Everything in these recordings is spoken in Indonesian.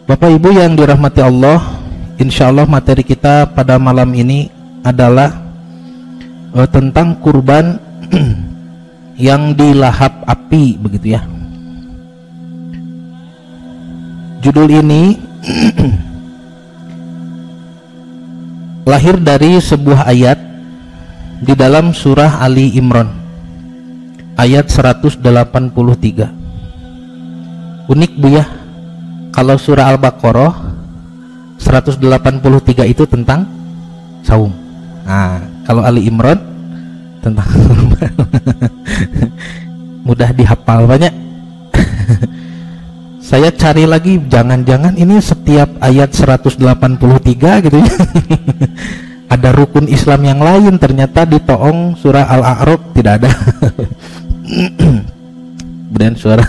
Bapak Ibu yang dirahmati Allah, insya Allah materi kita pada malam ini adalah tentang kurban yang dilahap api, begitu ya. Judul ini lahir dari sebuah ayat di dalam surah Ali Imran ayat 183. Unik Bu ya, kalau surah Al-Baqarah 183 itu tentang saum. Nah, kalau Ali Imran tentang mudah dihafal banyak. Saya cari lagi, jangan-jangan ini setiap ayat 183 gitu ya. Ada rukun Islam yang lain, ternyata di toong surah Al-A'raf tidak ada. Kemudian suara.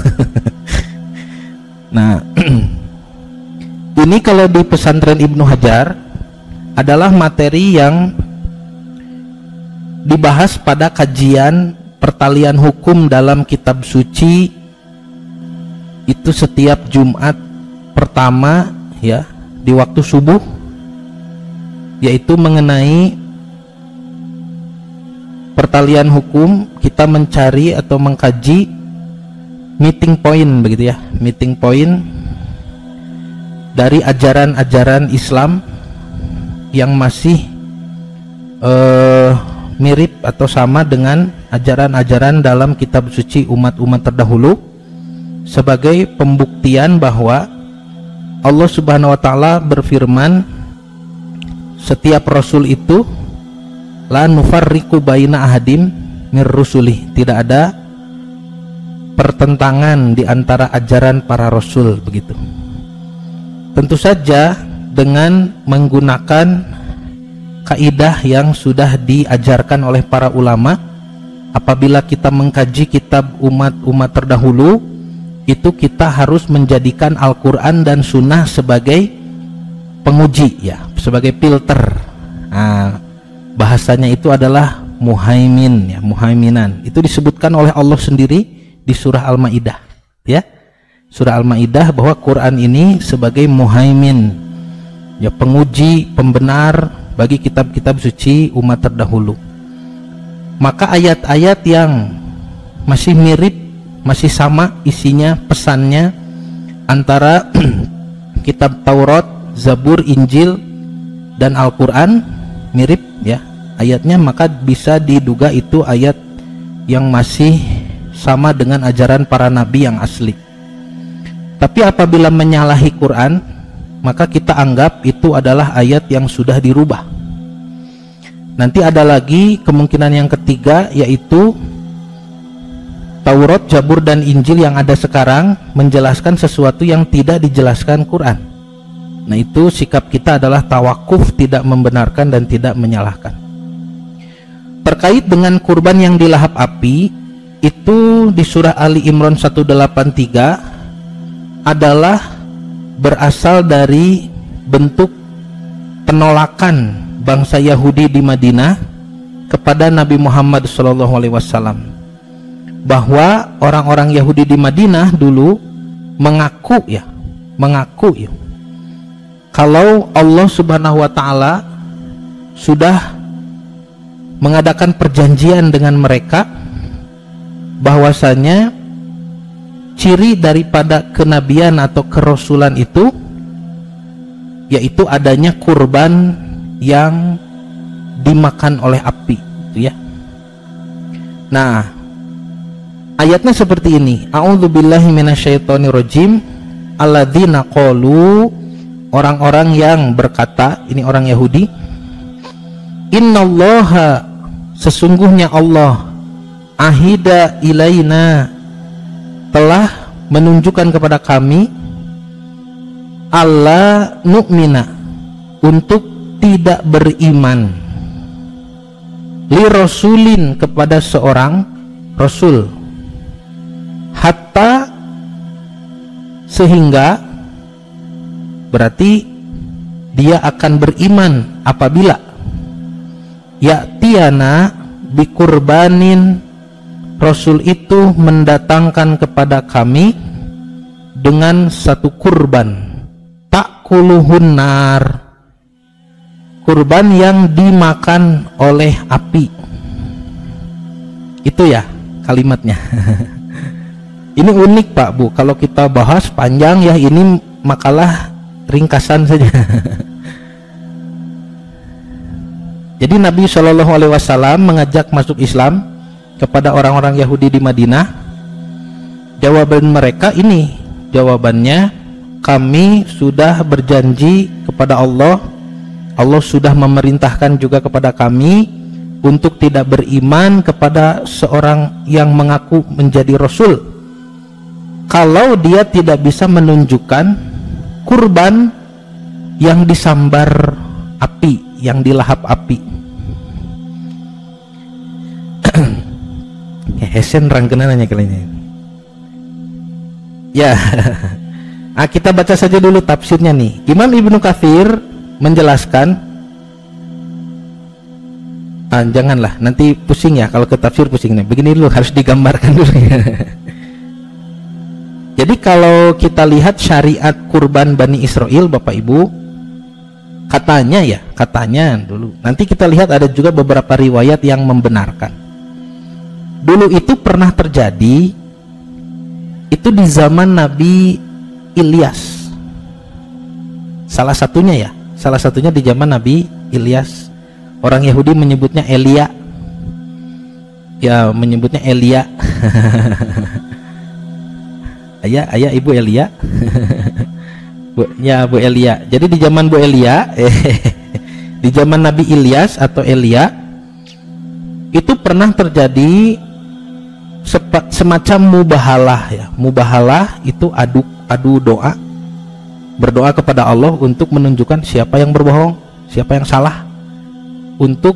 Nah, ini kalau di pesantren Ibnu Hajar adalah materi yang dibahas pada kajian pertalian hukum dalam kitab suci, itu setiap Jumat pertama ya, di waktu subuh, yaitu mengenai pertalian hukum. Kita mencari atau mengkaji meeting point, begitu ya, meeting point dari ajaran-ajaran Islam yang masih mirip atau sama dengan ajaran-ajaran dalam kitab suci umat-umat terdahulu, sebagai pembuktian bahwa Allah Subhanahu wa taala berfirman, setiap rasul itu la nufarriqu baina ahadim mir rusulih, tidak ada pertentangan di antara ajaran para rasul, begitu. Tentu saja dengan menggunakan kaidah yang sudah diajarkan oleh para ulama. Apabila kita mengkaji kitab umat-umat terdahulu, itu kita harus menjadikan Al-Quran dan Sunnah sebagai penguji ya, sebagai filter. Nah, bahasanya itu adalah muhaimin ya, muhaiminan. Itu disebutkan oleh Allah sendiri di surah Al-Maidah ya, surah Al-Maidah, bahwa Quran ini sebagai muhaimin ya, penguji, pembenar bagi kitab-kitab suci umat terdahulu. Maka ayat-ayat yang masih mirip, masih sama isinya, pesannya antara kitab Taurat, Zabur, Injil dan Al-Quran mirip ya ayatnya, maka bisa diduga itu ayat yang masih sama dengan ajaran para nabi yang asli. Tapi apabila menyalahi Quran, maka kita anggap itu adalah ayat yang sudah dirubah. Nanti ada lagi kemungkinan yang ketiga, yaitu Taurat, Zabur dan Injil yang ada sekarang menjelaskan sesuatu yang tidak dijelaskan Quran. Nah, itu sikap kita adalah tawakuf, tidak membenarkan dan tidak menyalahkan. Terkait dengan kurban yang dilahap api, itu di surah Ali Imran 183 adalah berasal dari bentuk penolakan bangsa Yahudi di Madinah kepada Nabi Muhammad SAW, bahwa orang-orang Yahudi di Madinah dulu mengaku ya, kalau Allah Subhanahu wa taala sudah mengadakan perjanjian dengan mereka, bahwasanya ciri daripada kenabian atau kerasulan itu yaitu adanya kurban yang dimakan oleh api, gitu ya. Nah, ayatnya seperti ini. A'udzubillahi minasyaitonirrajim. Alladzina qalu, orang-orang yang berkata, ini orang Yahudi, innallaha, sesungguhnya Allah, ahida ilaina, telah menunjukkan kepada kami, alla nu'mina, untuk tidak beriman, li rasulin, kepada seorang rasul, hatta, sehingga, berarti dia akan beriman apabila ya'tiyana bikurbanin, Rasul itu mendatangkan kepada kami dengan satu kurban ta'kuluhun nar, kurban yang dimakan oleh api. Itu ya kalimatnya. Ini unik Pak Bu, kalau kita bahas panjang ya, ini makalah ringkasan saja. Jadi Nabi Shallallahu Alaihi Wasallam mengajak masuk Islam kepada orang-orang Yahudi di Madinah. Jawaban mereka ini, jawabannya, kami sudah berjanji kepada Allah, Allah sudah memerintahkan juga kepada kami untuk tidak beriman kepada seorang yang mengaku menjadi Rasul kalau dia tidak bisa menunjukkan kurban yang disambar api, yang dilahap api. Hesen rangkenannya kalinya. Ya. Kita baca saja dulu tafsirnya nih. Imam Ibnu Katsir menjelaskan, janganlah nanti pusing ya kalau ke tafsir pusingnya. Begini dulu, harus digambarkan dulu. Jadi kalau kita lihat syariat kurban Bani Israel Bapak Ibu, katanya dulu, nanti kita lihat ada juga beberapa riwayat yang membenarkan. Dulu itu pernah terjadi, itu di zaman Nabi Ilyas. Salah satunya di zaman Nabi Ilyas. Orang Yahudi menyebutnya Elia. Ya, menyebutnya Elia. Ayah Ibu Elia. Bu Elia. Jadi di zaman Bu Elia, di zaman Nabi Ilyas atau Elia, itu pernah terjadi semacam mubahalah ya. Mubahalah itu adu doa, berdoa kepada Allah untuk menunjukkan siapa yang berbohong, siapa yang salah. Untuk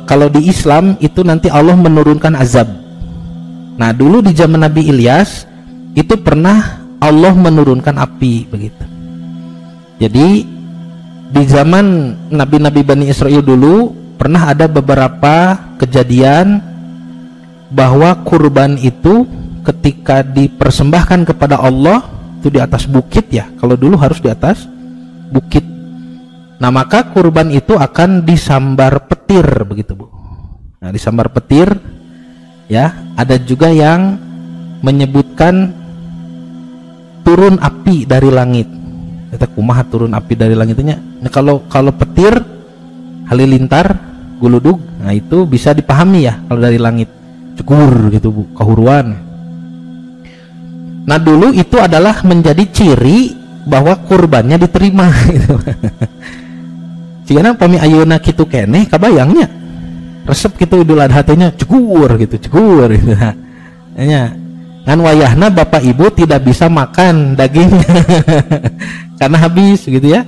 kalau di Islam itu nanti Allah menurunkan azab. Nah, dulu di zaman Nabi Ilyas itu pernah Allah menurunkan api begitu. Jadi di zaman nabi-nabi Bani Israel dulu pernah ada beberapa kejadian bahwa kurban itu ketika dipersembahkan kepada Allah itu di atas bukit ya. Kalau dulu harus di atas bukit. Nah, maka kurban itu akan disambar petir begitu Bu. Nah, disambar petir ya. Ada juga yang menyebutkan turun api dari langit. Kita kumaha turun api dari langitnya. Nah, kalau petir halilintar guludug, nah itu bisa dipahami ya kalau dari langit. Cukur gitu Bu, kahuruan. Nah, dulu itu adalah menjadi ciri bahwa kurbannya diterima gitu. Cina pami ayeuna kitu keneh kabayangnya. Resep gitu Idul Adha teh cukur gitu. Nya kan wayahna Bapak Ibu tidak bisa makan dagingnya karena habis gitu ya.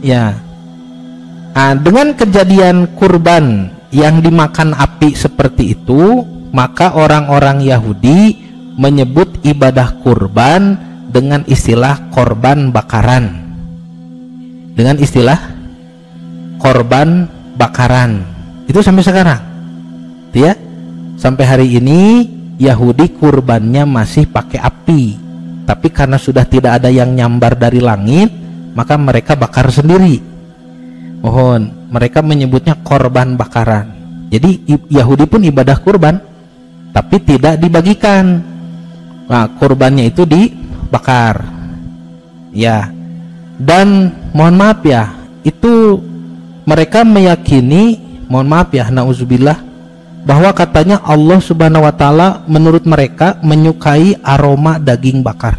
Ya. Nah, dengan kejadian kurban yang dimakan api seperti itu, maka orang-orang Yahudi menyebut ibadah kurban dengan istilah korban bakaran. Dengan istilah korban bakaran. Itu sampai sekarang. Ya. Sampai hari ini Yahudi kurbannya masih pakai api, tapi karena sudah tidak ada yang nyambar dari langit, maka mereka bakar sendiri. Mohon, mereka menyebutnya korban bakaran. Jadi Yahudi pun ibadah kurban, tapi tidak dibagikan. Nah, kurbannya itu dibakar. Ya. Dan mohon maaf ya, itu mereka meyakini, mohon maaf ya, nauzubillah, bahwa katanya Allah Subhanahu wa Ta'ala menurut mereka menyukai aroma daging bakar.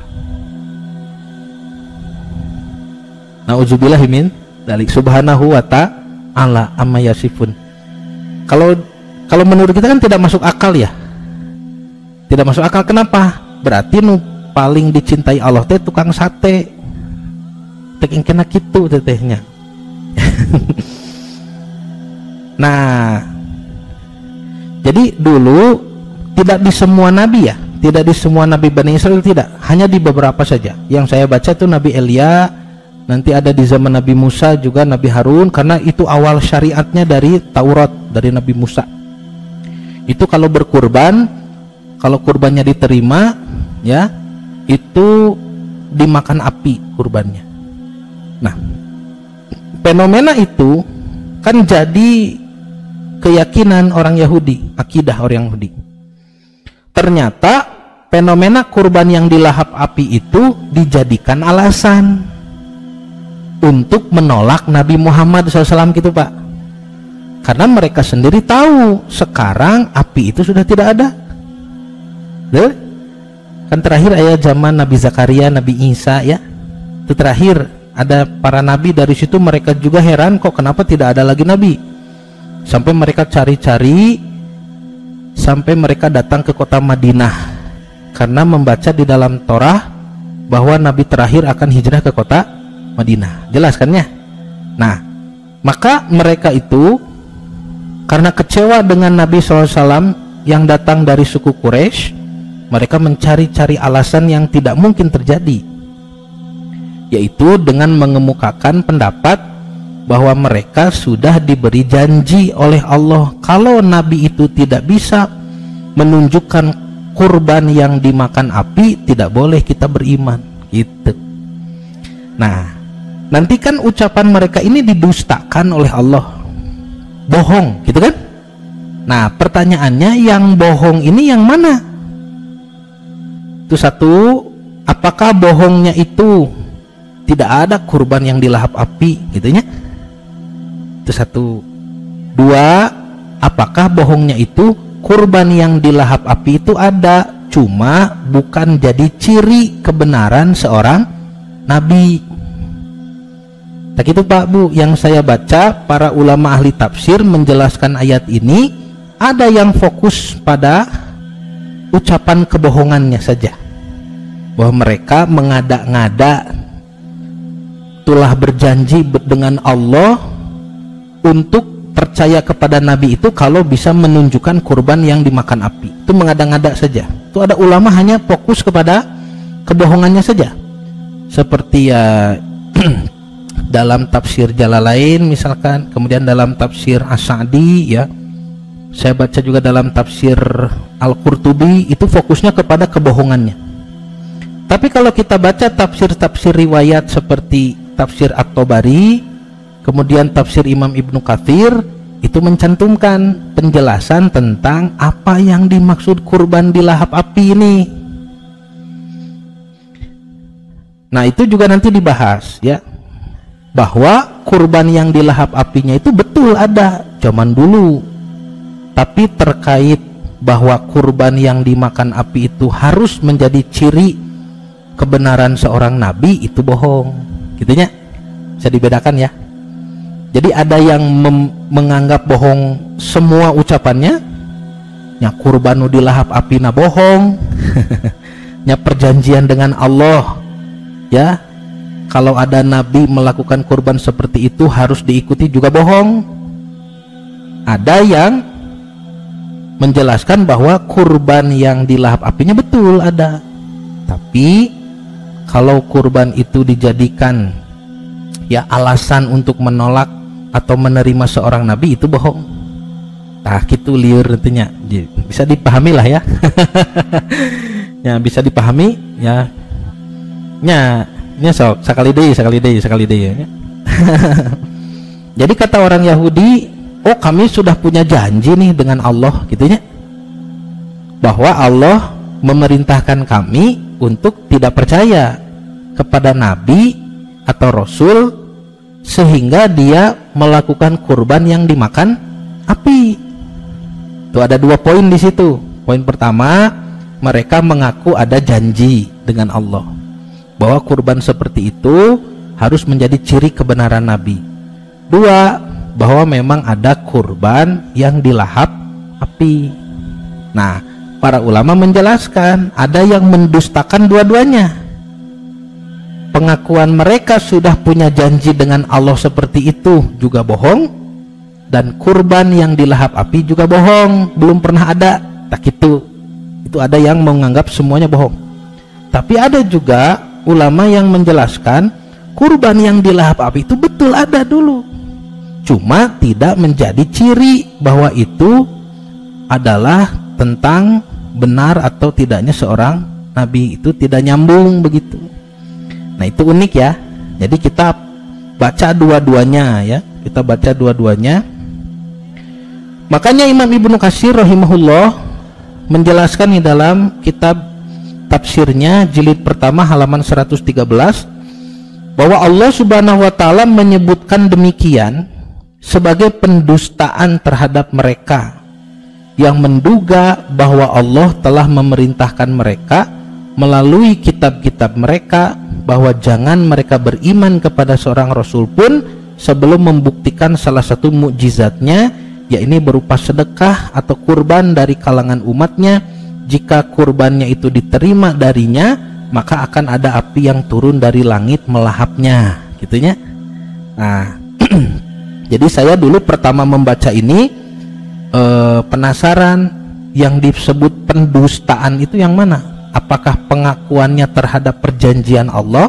Nauzubillahimin dzalik, subhanahu wa ta'ala amma yasifun. Kalau menurut kita kan tidak masuk akal ya. Tidak masuk akal, kenapa? Berarti nu paling dicintai Allah teh tukang sate. Teking kena kitu tetehnya. Nah, jadi dulu tidak di semua nabi ya, tidak di semua nabi Bani Israel, tidak, hanya di beberapa saja. Yang saya baca itu Nabi Elia, nanti ada di zaman Nabi Musa juga, Nabi Harun, karena itu awal syariatnya dari Taurat, dari Nabi Musa. Itu kalau berkurban, kalau kurbannya diterima ya, itu dimakan api kurbannya. Nah, fenomena itu kan jadi keyakinan orang Yahudi, akidah orang Yahudi. Ternyata fenomena kurban yang dilahap api itu dijadikan alasan untuk menolak Nabi Muhammad SAW gitu Pak. Karena mereka sendiri tahu sekarang api itu sudah tidak ada. Kan terakhir ayat zaman Nabi Zakaria, Nabi Isa ya, itu terakhir ada para nabi. Dari situ mereka juga heran, kok kenapa tidak ada lagi nabi, sampai mereka cari-cari sampai mereka datang ke kota Madinah karena membaca di dalam Torah bahwa nabi terakhir akan hijrah ke kota Madinah. Jelas kan ya? Nah, maka mereka itu karena kecewa dengan Nabi SAW yang datang dari suku Quraisy, mereka mencari-cari alasan yang tidak mungkin terjadi, yaitu dengan mengemukakan pendapat bahwa mereka sudah diberi janji oleh Allah kalau Nabi itu tidak bisa menunjukkan kurban yang dimakan api, tidak boleh kita beriman gitu. Nah, nanti kan ucapan mereka ini didustakan oleh Allah, bohong gitu kan. Nah, pertanyaannya yang bohong ini yang mana? Itu satu, apakah bohongnya itu tidak ada kurban yang dilahap api gitunya? Itu satu. Dua, apakah bohongnya itu kurban yang dilahap api itu ada, cuma bukan jadi ciri kebenaran seorang nabi. Tak itu Pak Bu, yang saya baca para ulama ahli tafsir menjelaskan ayat ini, ada yang fokus pada ucapan kebohongannya saja, bahwa mereka mengada-ngada telah berjanji dengan Allah untuk percaya kepada Nabi itu kalau bisa menunjukkan kurban yang dimakan api. Itu mengada-ngada saja. Itu ada ulama hanya fokus kepada kebohongannya saja, seperti ya dalam tafsir Jalalain misalkan, kemudian dalam tafsir As-Sa'di ya, saya baca juga dalam tafsir Al-Qurtubi, itu fokusnya kepada kebohongannya. Tapi kalau kita baca tafsir-tafsir riwayat seperti tafsir At-Tabari, kemudian tafsir Imam Ibnu Katsir, itu mencantumkan penjelasan tentang apa yang dimaksud kurban dilahap api ini. Nah, itu juga nanti dibahas ya, bahwa kurban yang dilahap apinya itu betul ada zaman dulu. Tapi terkait bahwa kurban yang dimakan api itu harus menjadi ciri kebenaran seorang nabi, itu bohong gitunya. Bisa dibedakan ya. Jadi ada yang menganggap bohong semua ucapannya, nya kurban nu dilahap api na bohong nya perjanjian dengan Allah ya, kalau ada nabi melakukan kurban seperti itu harus diikuti, juga bohong. Ada yang menjelaskan bahwa kurban yang dilahap apinya betul ada, tapi kalau kurban itu dijadikan ya alasan untuk menolak atau menerima seorang nabi, itu bohong. Nah, gitu liur nantinya. Bisa dipahami lah ya. Ya, bisa dipahami ya. Nya sok sekali deh ya. Jadi kata orang Yahudi, oh kami sudah punya janji nih dengan Allah gitunya, bahwa Allah memerintahkan kami untuk tidak percaya kepada nabi atau rasul sehingga dia melakukan kurban yang dimakan api. Itu ada dua poin di situ. Poin pertama, mereka mengaku ada janji dengan Allah bahwa kurban seperti itu harus menjadi ciri kebenaran nabi. Dua, bahwa memang ada kurban yang dilahap api. Nah, para ulama menjelaskan ada yang mendustakan dua-duanya. Pengakuan mereka sudah punya janji dengan Allah seperti itu juga bohong, dan kurban yang dilahap api juga bohong, belum pernah ada. Tak itu ada yang menganggap semuanya bohong. Tapi ada juga ulama yang menjelaskan kurban yang dilahap api itu betul ada dulu, cuma tidak menjadi ciri bahwa itu adalah tentang benar atau tidaknya seorang nabi, itu tidak nyambung begitu. Nah itu unik ya. Jadi kita baca dua-duanya ya, kita baca dua-duanya. Makanya Imam Ibnu Katsir rahimahullah menjelaskan di dalam kitab tafsirnya jilid pertama halaman 113 bahwa Allah Subhanahu wa taala menyebutkan demikian sebagai pendustaan terhadap mereka yang menduga bahwa Allah telah memerintahkan mereka melalui kitab-kitab mereka bahwa jangan mereka beriman kepada seorang rasul pun sebelum membuktikan salah satu mukjizatnya, yakni berupa sedekah atau kurban dari kalangan umatnya. Jika kurbannya itu diterima darinya, maka akan ada api yang turun dari langit melahapnya, gitunya. Nah jadi saya dulu pertama membaca ini penasaran, yang disebut pendustaan itu yang mana? Apakah pengakuannya terhadap perjanjian Allah,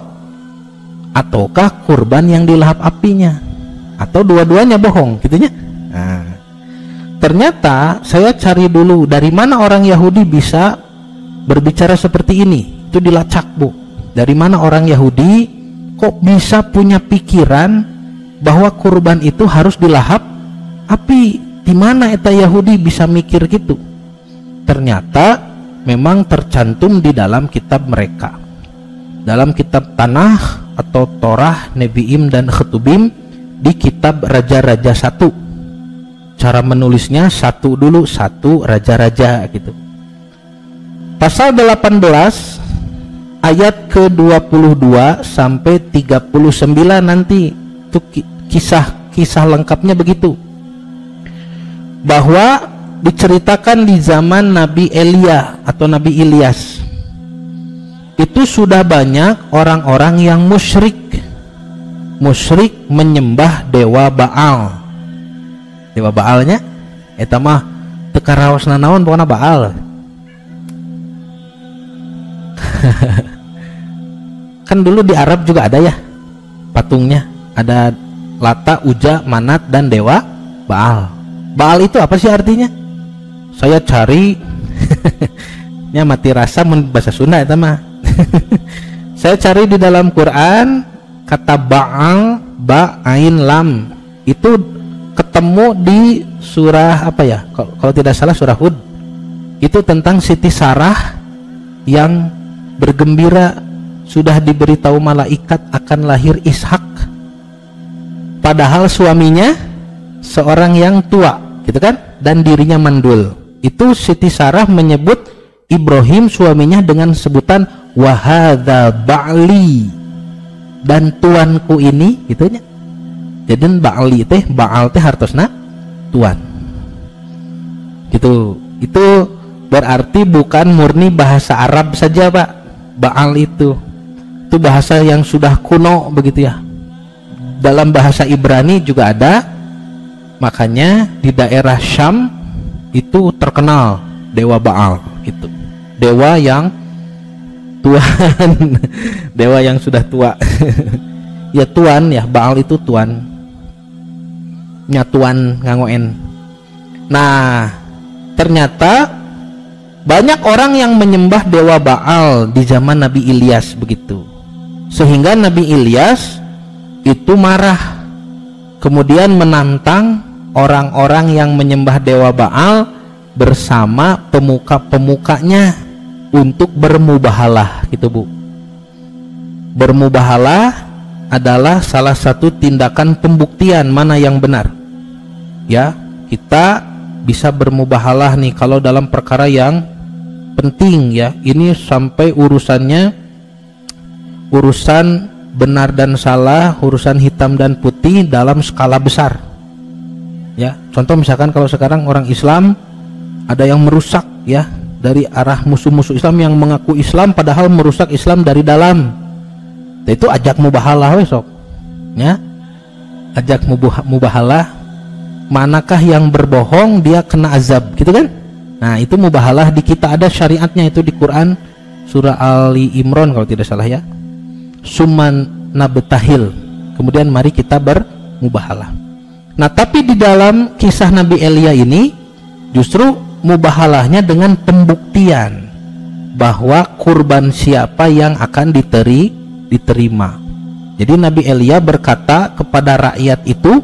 ataukah kurban yang dilahap apinya, atau dua-duanya bohong, gitunya. Nah, ternyata saya cari dulu dari mana orang Yahudi bisa berbicara seperti ini. Itu dilacak, Bu. Dari mana orang Yahudi kok bisa punya pikiran bahwa kurban itu harus dilahap api? Di mana eta Yahudi bisa mikir gitu? Ternyata memang tercantum di dalam kitab mereka, dalam kitab Tanah atau Torah, Nevi'im dan Ketubim, di kitab Raja-Raja 1. Cara menulisnya satu dulu, satu Raja-Raja gitu. Pasal 18 ayat ke-22 sampai 39 nanti itu kisah lengkapnya begitu, bahwa diceritakan di zaman Nabi Elia atau Nabi Ilyas itu sudah banyak orang-orang yang musyrik menyembah dewa Baal. Dewa Baalnya eta mah teu karaosna naon pokona Baal. Kan dulu di Arab juga ada ya patungnya, ada Lata, Uja, Manat dan dewa Baal. Baal itu apa sih artinya? Saya cari nya mati rasa bahasa Sunda itu mah. Saya cari di dalam Quran kata Baal, ba ain lam, itu ketemu di surah apa ya? Kalau tidak salah surah Hud. Itu tentang Siti Sarah yang bergembira sudah diberitahu malaikat akan lahir Ishak. Padahal suaminya seorang yang tua, gitu kan? Dan dirinya mandul. Itu Siti Sarah menyebut Ibrahim suaminya dengan sebutan wahadza ba'li, dan tuanku ini, gitunya. Jadi ba'li teh, Baal teh hartosna tuan. Gitu. Itu berarti bukan murni bahasa Arab saja, Pak. Baal itu bahasa yang sudah kuno begitu ya. Dalam bahasa Ibrani juga ada. Makanya di daerah Syam itu terkenal dewa Baal itu, dewa yang tuan dewa yang sudah tua. Ya tuan ya, Baal itu tuan, nyatuan ngangoen. Nah ternyata banyak orang yang menyembah dewa Baal di zaman Nabi Ilyas begitu, sehingga Nabi Ilyas itu marah, kemudian menantang orang-orang yang menyembah dewa Baal bersama pemuka-pemukanya untuk bermubahalah gitu, Bu. Bermubahalah adalah salah satu tindakan pembuktian mana yang benar. Ya, kita bisa bermubahalah nih kalau dalam perkara yang penting ya. Ini sampai urusannya urusan benar dan salah, urusan hitam dan putih dalam skala besar. Ya, contoh misalkan kalau sekarang orang Islam ada yang merusak ya dari arah musuh-musuh Islam yang mengaku Islam padahal merusak Islam dari dalam. Itu ajak mubahalah besok. Ya. Ajak mubahalah. Manakah yang berbohong dia kena azab, gitu kan? Nah, itu mubahalah di kita ada syariatnya itu di Quran surah Ali Imran kalau tidak salah ya. Summan nabtahil. Kemudian mari kita bermubahalah. Nah, tapi di dalam kisah Nabi Elia ini justru mubahalahnya dengan pembuktian bahwa kurban siapa yang akan diterima. Jadi Nabi Elia berkata kepada rakyat itu,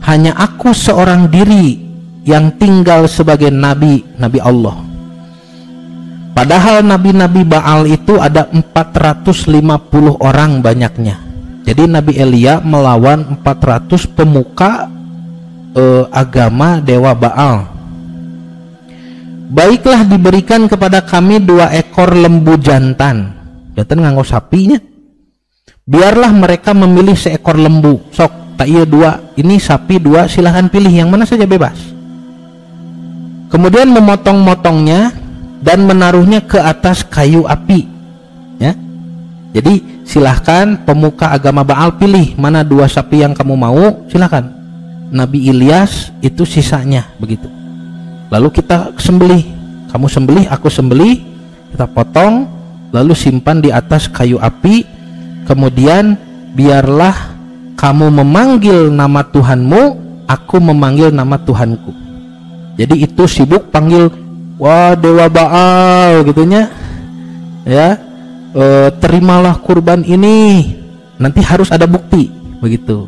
hanya aku seorang diri yang tinggal sebagai nabi Allah. Padahal nabi-nabi Baal itu ada 450 orang banyaknya. Jadi Nabi Elia melawan 400 pemuka agama dewa Baal. Baiklah, diberikan kepada kami 2 ekor lembu jantan. Jantan nganggo sapinya. Biarlah mereka memilih seekor lembu. Sok, tak iya 2. Ini sapi 2, silahkan pilih yang mana saja, bebas. Kemudian memotong-motongnya dan menaruhnya ke atas kayu api. Ya. Jadi silahkan pemuka agama Baal pilih mana 2 sapi yang kamu mau, silahkan. Nabi Ilyas itu sisanya begitu. Lalu kita sembelih, kamu sembelih, aku sembelih, kita potong, lalu simpan di atas kayu api. Kemudian biarlah kamu memanggil nama Tuhanmu, aku memanggil nama Tuhanku. Jadi itu sibuk panggil, wah dewa Baal gitunya, ya, terimalah kurban ini, nanti harus ada bukti begitu.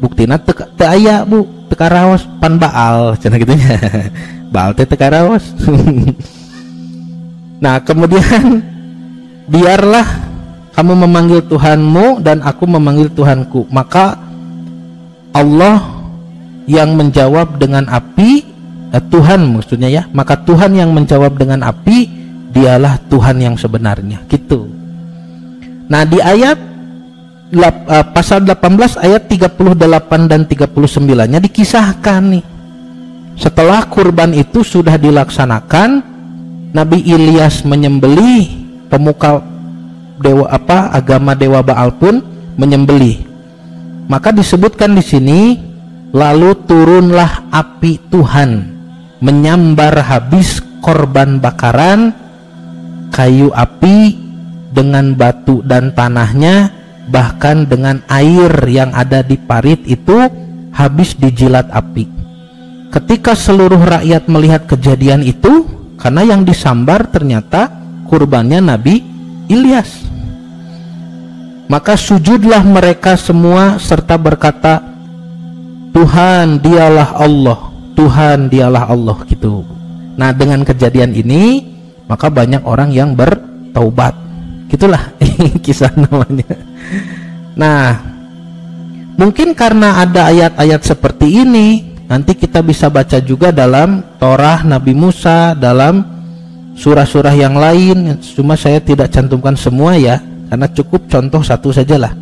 Buktina teu aya bu, teu karaos pan Baal cenah gitunya. Baal teh teu karaos. Nah kemudian biarlah kamu memanggil Tuhanmu dan aku memanggil Tuhanku. Maka Allah yang menjawab dengan api, Tuhan maksudnya ya, maka Tuhan yang menjawab dengan api, dialah Tuhan yang sebenarnya gitu. Nah di ayat pasal 18 ayat 38 dan 39-nya dikisahkan nih, setelah kurban itu sudah dilaksanakan, Nabi Ilyas menyembelih, pemuka agama dewa Baal pun menyembelih. Maka disebutkan di sini, lalu turunlah api Tuhan menyambar habis korban bakaran, kayu api dengan batu dan tanahnya, bahkan dengan air yang ada di parit itu habis dijilat api. Ketika seluruh rakyat melihat kejadian itu, karena yang disambar ternyata kurbannya Nabi Ilyas, maka sujudlah mereka semua serta berkata, Tuhan dialah Allah, Tuhan dialah Allah gitu. Nah dengan kejadian ini maka banyak orang yang bertaubat, gitulah kisah namanya. Nah mungkin karena ada ayat-ayat seperti ini, nanti kita bisa baca juga dalam Torah Nabi Musa, dalam surah-surah yang lain, cuma saya tidak cantumkan semua ya, karena cukup contoh satu sajalah.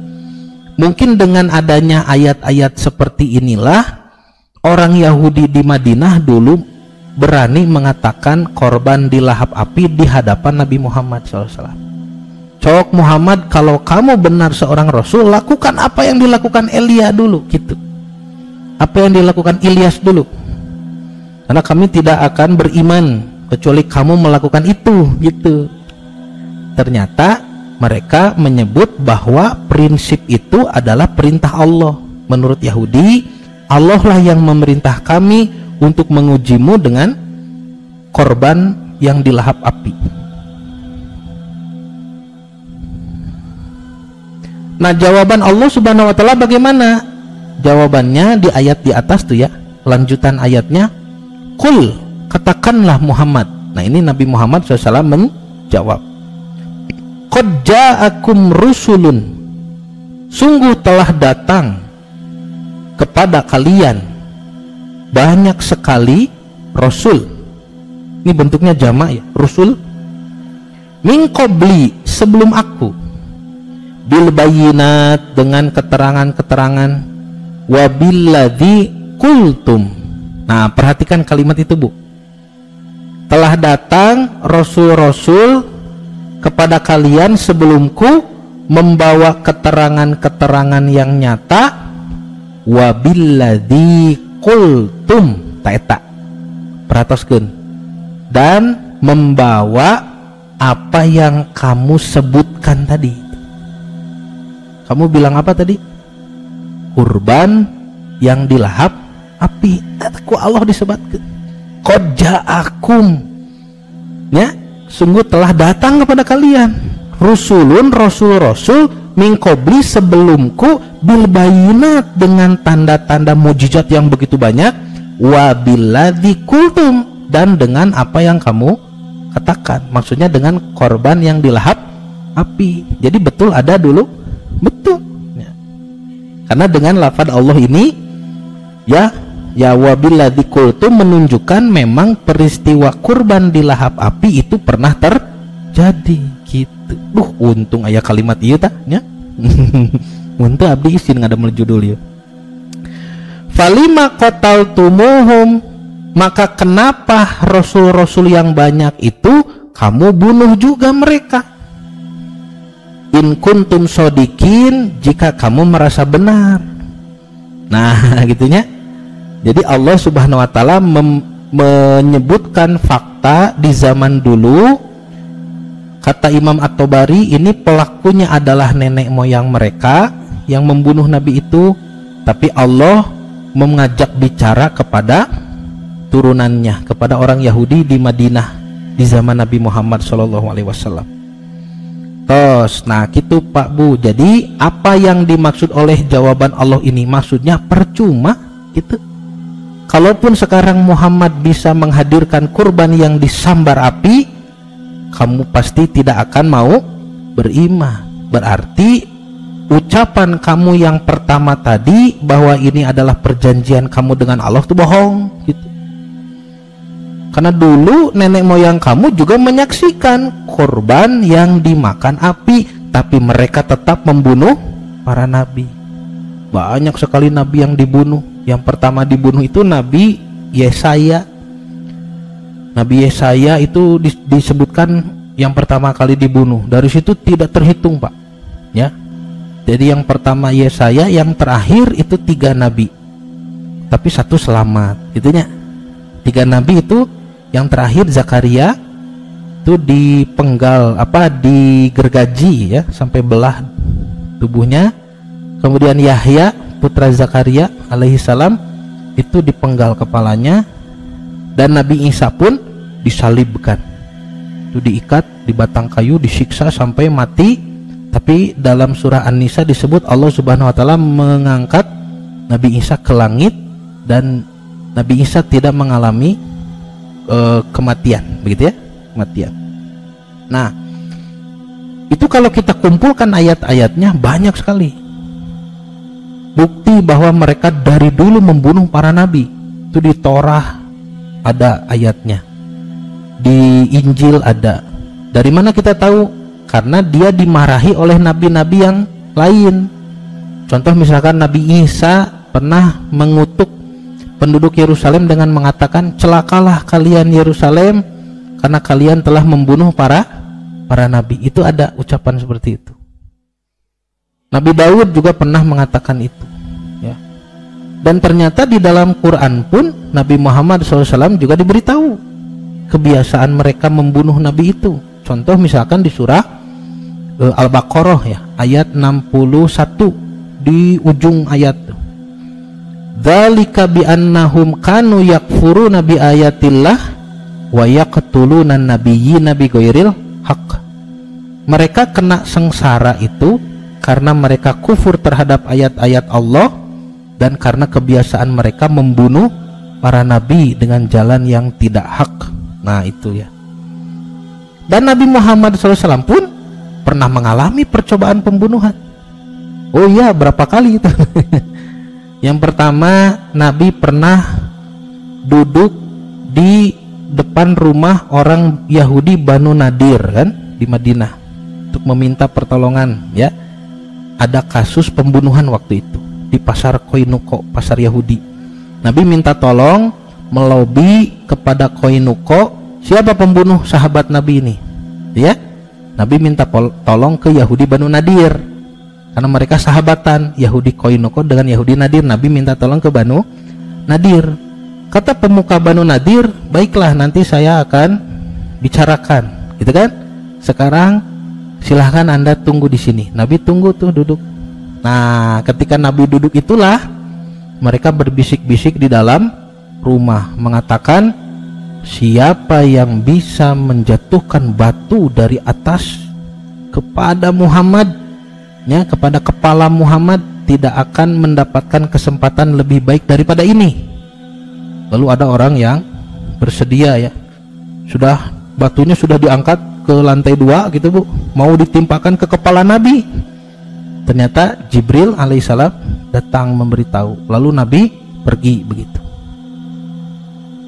Mungkin dengan adanya ayat-ayat seperti inilah orang Yahudi di Madinah dulu berani mengatakan korban di lahap api di hadapan Nabi Muhammad SAW. Cok Muhammad, kalau kamu benar seorang Rasul, lakukan apa yang dilakukan Elia dulu gitu, apa yang dilakukan Ilyas dulu, karena kami tidak akan beriman kecuali kamu melakukan itu gitu. Ternyata mereka menyebut bahwa prinsip itu adalah perintah Allah. Menurut Yahudi, Allah lah yang memerintah kami untuk mengujimu dengan korban yang dilahap api. Nah jawaban Allah subhanahu wa ta'ala bagaimana? Jawabannya di ayat di atas tuh ya, lanjutan ayatnya, Qul, katakanlah Muhammad. Nah ini Nabi Muhammad SAW menjawab, Qad ja'akum rusulun, sungguh telah datang kepada kalian banyak sekali Rasul. Ini bentuknya jamak ya, Rasul. Min qabli, sebelum aku, bil bayinat, dengan keterangan-keterangan, wabilladzi qultum. Nah perhatikan kalimat itu bu, telah datang rasul-rasul kepada kalian sebelumku membawa keterangan-keterangan yang nyata, wabilladzi qultum taeta, perhatoskeun, dan membawa apa yang kamu sebutkan tadi. Kamu bilang apa tadi? Kurban yang dilahap api. Ku Allah disebutkan, qad ja'akum, ya, sungguh telah datang kepada kalian. rusulun rasul min qabli sebelumku bil bayinat dengan tanda-tanda mujizat yang begitu banyak, wa billadzi qultum dan dengan apa yang kamu katakan, maksudnya dengan korban yang dilahap api. Jadi betul ada dulu, betul ya. Karena dengan lafaz Allah ini ya wa billadzi qultum menunjukkan memang peristiwa kurban dilahap api itu pernah terjadi gitu. Untung aya kalimat ieu tah nya. Untung abdi isin ngadamel judul ieu. Falima qataltumuhum, maka kenapa rasul-rasul yang banyak itu kamu bunuh juga mereka? In kuntum shodikin, jika kamu merasa benar. Nah gitunya. Jadi Allah Subhanahu wa taala menyebutkan fakta di zaman dulu. Kata Imam At-Tabari, ini pelakunya adalah nenek moyang mereka yang membunuh Nabi itu, tapi Allah mengajak bicara kepada turunannya, kepada orang Yahudi di Madinah di zaman Nabi Muhammad SAW. Nah gitu Pak Bu. Jadi apa yang dimaksud oleh jawaban Allah ini, maksudnya percuma gitu. Kalaupun sekarang Muhammad bisa menghadirkan kurban yang disambar api, kamu pasti tidak akan mau beriman. Berarti ucapan kamu yang pertama tadi bahwa ini adalah perjanjian kamu dengan Allah itu bohong gitu. Karena dulu nenek moyang kamu juga menyaksikan kurban yang dimakan api, tapi mereka tetap membunuh para nabi. Banyak sekali nabi yang dibunuh. Yang pertama dibunuh itu Nabi Yesaya. Nabi Yesaya itu disebutkan yang pertama kali dibunuh. Dari situ tidak terhitung Pak ya. Jadi yang pertama Yesaya, yang terakhir itu 3 nabi, tapi 1 selamat gitunya. 3 nabi itu, yang terakhir Zakaria itu dipenggal digergaji ya sampai belah tubuhnya. Kemudian Yahya putra Zakaria alaihi salam itu dipenggal kepalanya, dan Nabi Isa pun disalibkan, itu diikat di batang kayu, disiksa sampai mati. Tapi dalam surah An-Nisa disebut Allah Subhanahu wa taala mengangkat Nabi Isa ke langit, dan Nabi Isa tidak mengalami kematian, begitu ya, kematian. Nah itu kalau kita kumpulkan ayat-ayatnya banyak sekali bukti bahwa mereka dari dulu membunuh para nabi. Itu di Torah ada ayatnya, di Injil ada. Dari mana kita tahu? Karena dia dimarahi oleh nabi-nabi yang lain. Contoh misalkan Nabi Isa pernah mengutuk penduduk Yerusalem dengan mengatakan, celakalah kalian Yerusalem karena kalian telah membunuh para nabi. Itu ada ucapan seperti itu. Nabi Daud juga pernah mengatakan itu ya. Dan ternyata di dalam Quran pun Nabi Muhammad SAW juga diberitahu kebiasaan mereka membunuh Nabi itu. Contoh misalkan di surah Al-Baqarah ya, ayat 61 di ujung ayat, dzalika bi annahum kanu yakfuruna bi ayatillah wa yaqtuluna nabiyyina bi ghairil haqq. Mereka kena sengsara itu karena mereka kufur terhadap ayat-ayat Allah, dan karena kebiasaan mereka membunuh para nabi dengan jalan yang tidak hak. Nah itu ya. Dan Nabi Muhammad SAW pun pernah mengalami percobaan pembunuhan. Oh iya, berapa kali itu? Yang pertama, Nabi pernah duduk di depan rumah orang Yahudi Banu Nadir kan, di Madinah, untuk meminta pertolongan ya. Ada kasus pembunuhan waktu itu di pasar Koinuko, pasar Yahudi. Nabi minta tolong, melobi kepada Koinuko, siapa pembunuh sahabat Nabi ini ya. Nabi minta tolong ke Yahudi Banu Nadir karena mereka sahabatan, Yahudi Koinuko dengan Yahudi Nadir. Nabi minta tolong ke Banu Nadir. Kata pemuka Banu Nadir, baiklah nanti saya akan bicarakan gitu kan. Sekarang silahkan Anda tunggu di sini. Nabi tunggu tuh, duduk. Nah ketika Nabi duduk itulah mereka berbisik-bisik di dalam rumah mengatakan, siapa yang bisa menjatuhkan batu dari atas kepada Muhammad, ya, kepada kepala Muhammad tidak akan mendapatkan kesempatan lebih baik daripada ini. Lalu ada orang yang bersedia, ya, sudah batunya sudah diangkat ke lantai 2 gitu Bu, mau ditimpakan ke kepala Nabi. Ternyata Jibril alaihissalam datang memberitahu, lalu Nabi pergi begitu.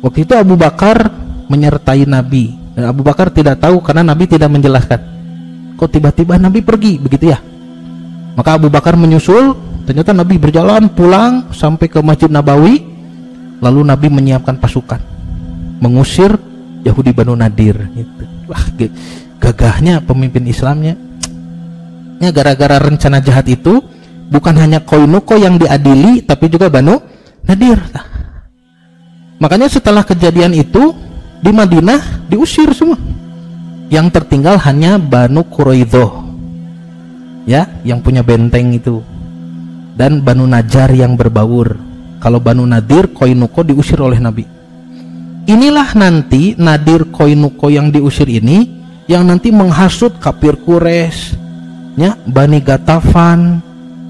Waktu itu Abu Bakar menyertai Nabi, dan Abu Bakar tidak tahu karena Nabi tidak menjelaskan. Kok tiba-tiba Nabi pergi begitu ya? Maka Abu Bakar menyusul. Ternyata Nabi berjalan pulang sampai ke Masjid Nabawi. Lalu Nabi menyiapkan pasukan mengusir Yahudi Banu Nadir gitu. Wah, gagahnya pemimpin Islamnya. Ya, gara-gara rencana jahat itu bukan hanya Koinuko yang diadili, tapi juga Banu Nadir. Makanya setelah kejadian itu di Madinah diusir semua. Yang tertinggal hanya Banu Quraidah, ya, yang punya benteng itu, dan Banu Najjar yang berbaur. Kalau Banu Nadir, Koinuko diusir oleh Nabi. Inilah nanti Nadir Koinuko yang diusir ini yang nanti menghasut kafir Quraisy, ya, Bani Gatafan,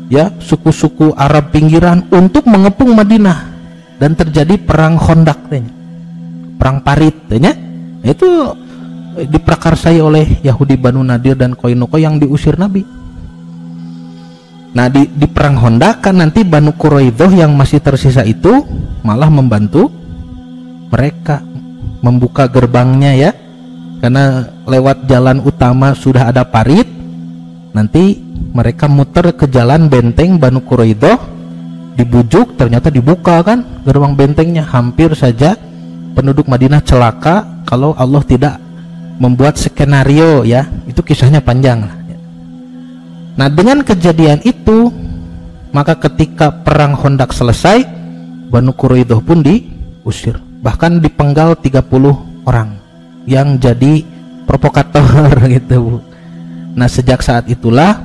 ya, suku-suku Arab pinggiran untuk mengepung Madinah, dan terjadi perang Khandaq, perang Parit, ya. Itu diprakarsai oleh Yahudi Banu Nadir dan Koinuko yang diusir Nabi. Nah, di perang Khandaq kan nanti Banu Quraidah yang masih tersisa itu malah membantu mereka membuka gerbangnya, ya, karena lewat jalan utama sudah ada parit. Nanti mereka muter ke jalan benteng Banu Quraidah, dibujuk, ternyata dibuka kan gerbang bentengnya. Hampir saja penduduk Madinah celaka kalau Allah tidak membuat skenario, ya, itu kisahnya panjang lah. Nah, dengan kejadian itu, maka ketika perang Khandaq selesai, Banu Quraidah pun diusir, bahkan dipenggal 30 orang yang jadi provokator gitu. Nah, sejak saat itulah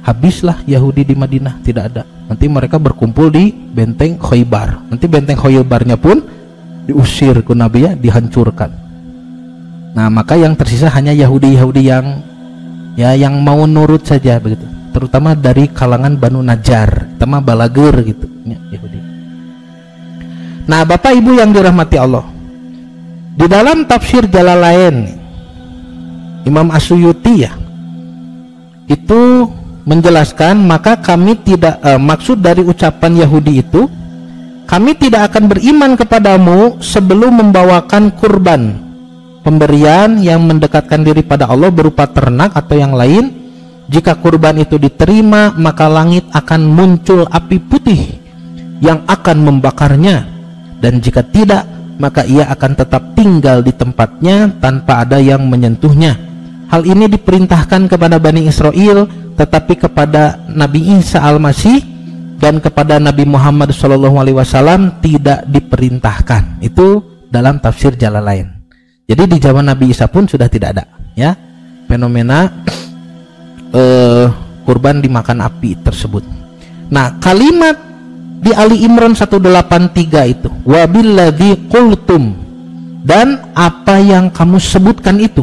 habislah Yahudi di Madinah, tidak ada. Nanti mereka berkumpul di benteng Khaybar. Nanti benteng Khaybarnya pun diusir ke Nabi, ya, dihancurkan. Nah, maka yang tersisa hanya Yahudi-Yahudi yang, ya, yang mau nurut saja begitu, terutama dari kalangan Banu Najjar, sama Balagur gitu, ya, Yahudi. Nah, Bapak Ibu yang dirahmati Allah, di dalam tafsir Jalalain Imam As-Suyuti, ya, itu menjelaskan, maka kami tidak, maksud dari ucapan Yahudi itu, kami tidak akan beriman kepadamu sebelum membawakan kurban, pemberian yang mendekatkan diri pada Allah berupa ternak atau yang lain. Jika kurban itu diterima, maka langit akan muncul api putih yang akan membakarnya, dan jika tidak, maka ia akan tetap tinggal di tempatnya tanpa ada yang menyentuhnya. Hal ini diperintahkan kepada Bani Israel, tetapi kepada Nabi Isa Al-Masih dan kepada Nabi Muhammad SAW tidak diperintahkan. Itu dalam tafsir Jalalain. Jadi di zaman Nabi Isa pun sudah tidak ada, ya, fenomena kurban dimakan api tersebut. Nah, kalimat di Ali Imran 183 itu, wabilladzi qultum, dan apa yang kamu sebutkan itu,